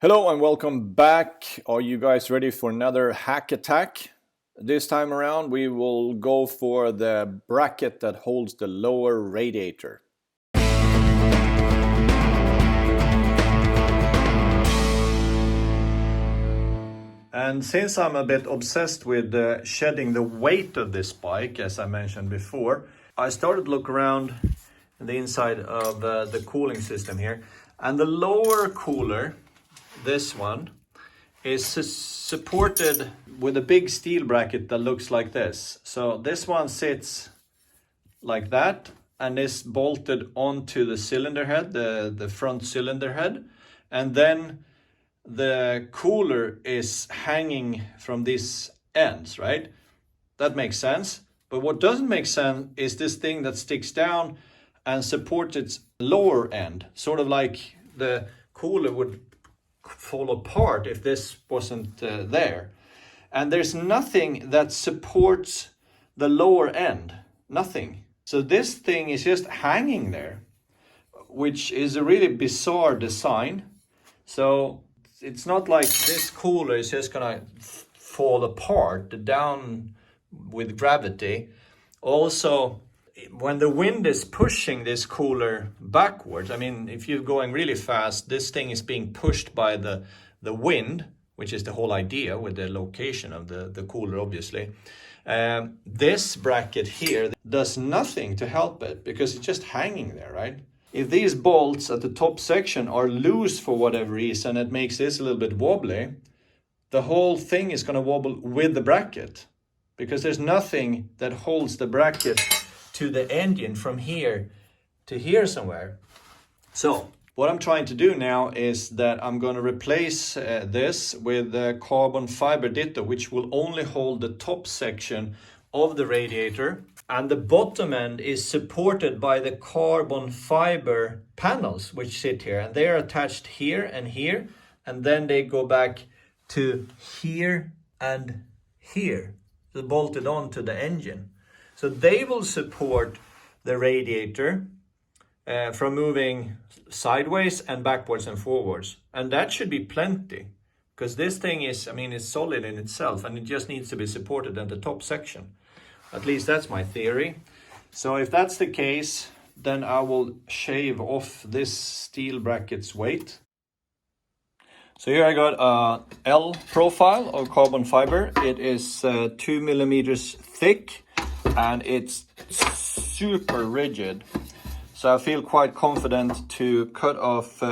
Hello and welcome back. Are you guys ready for another hack attack? This time around we will go for the bracket that holds the lower radiator. And since I'm a bit obsessed with shedding the weight of this bike, as I mentioned before, I started to look around the inside of the cooling system here. And the lower cooler, this one, is supported with a big steel bracket that looks like this. So this one sits like that and is bolted onto the cylinder head, the front cylinder head. And then the cooler is hanging from these ends, right? That makes sense. But what doesn't make sense is this thing that sticks down and supports its lower end, sort of like the cooler would fall apart if this wasn't there. And there's nothing that supports the lower end, nothing. So this thing is just hanging there, which is a really bizarre design. So it's not like this cooler is just gonna fall apart down with gravity. Also, when the wind is pushing this cooler backwards, I mean, if you're going really fast, this thing is being pushed by the wind, which is the whole idea with the location of the cooler, obviously. This bracket here does nothing to help it because it's just hanging there, right? If these bolts at the top section are loose for whatever reason, it makes this a little bit wobbly, the whole thing is going to wobble with the bracket because there's nothing that holds the bracket to the engine from here to here somewhere. So what I'm trying to do now is that I'm going to replace this with carbon fiber ditto, which will only hold the top section of the radiator. And the bottom end is supported by the carbon fiber panels, which sit here. And they are attached here, and then they go back to here and here. So bolted onto the engine. So they will support the radiator from moving sideways and backwards and forwards. And that should be plenty because this thing is, I mean, it's solid in itself and it just needs to be supported at the top section. At least that's my theory. So if that's the case, then I will shave off this steel bracket's weight. So here I got a L profile of carbon fiber. It is 2 millimeters thick. And it's super rigid. So I feel quite confident to cut off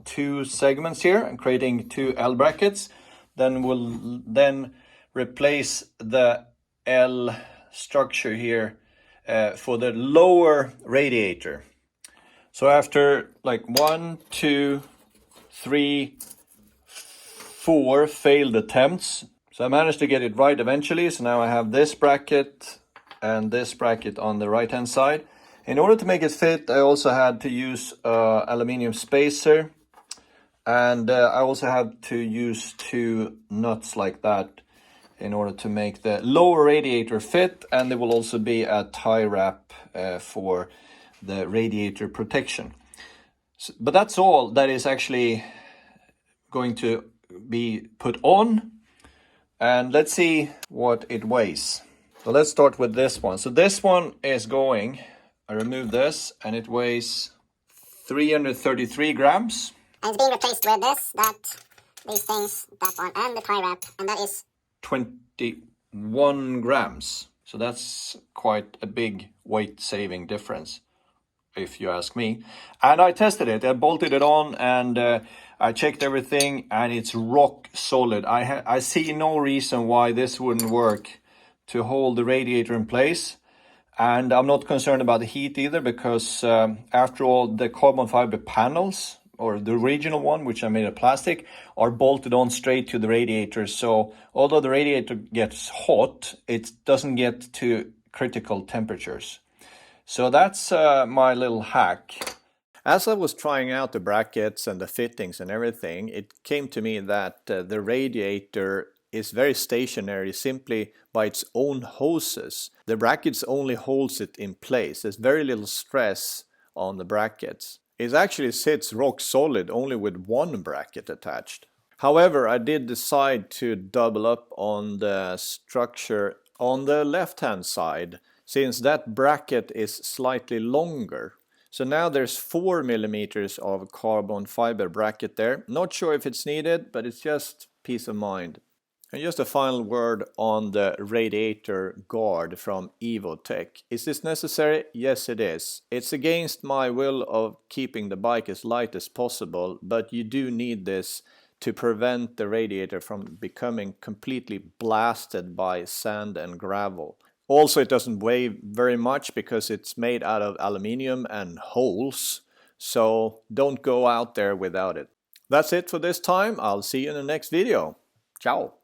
two segments here and creating two L brackets. Then we'll replace the L structure here for the lower radiator. So after like 1, 2, 3, 4 failed attempts. So I managed to get it right eventually. So now I have this bracket and this bracket on the right hand side. In order to make it fit, I also had to use aluminium spacer, and I also had to use 2 nuts like that in order to make the lower radiator fit, and there will also be a tie wrap for the radiator protection. But that's all that is actually going to be put on, and let's see what it weighs. So let's start with this one. So this one is going, I removed this, and it weighs 333 grams. And it's being replaced with this, these things, that one, and the tie wrap, and that is 21 grams. So that's quite a big weight saving difference, if you ask me. And I tested it, I bolted it on, and I checked everything, and it's rock solid. I see no reason why this wouldn't work to hold the radiator in place. And I'm not concerned about the heat either because after all, the carbon fiber panels, or the original one, which I made of plastic, are bolted on straight to the radiator. So although the radiator gets hot, it doesn't get to critical temperatures. So that's my little hack. As I was trying out the brackets and the fittings and everything, it came to me that the radiator is very stationary simply by its own hoses. The brackets only holds it in place. There's very little stress on the brackets. It actually sits rock solid only with one bracket attached. However, I did decide to double up on the structure on the left hand side, since that bracket is slightly longer. So now there's 4 millimeters of carbon fiber bracket there. Not sure if it's needed, but it's just peace of mind. And just a final word on the radiator guard from Evotech. Is this necessary? Yes, it is. It's against my will of keeping the bike as light as possible, but you do need this to prevent the radiator from becoming completely blasted by sand and gravel. Also, it doesn't weigh very much because it's made out of aluminium and holes, so don't go out there without it. That's it for this time. I'll see you in the next video. Ciao!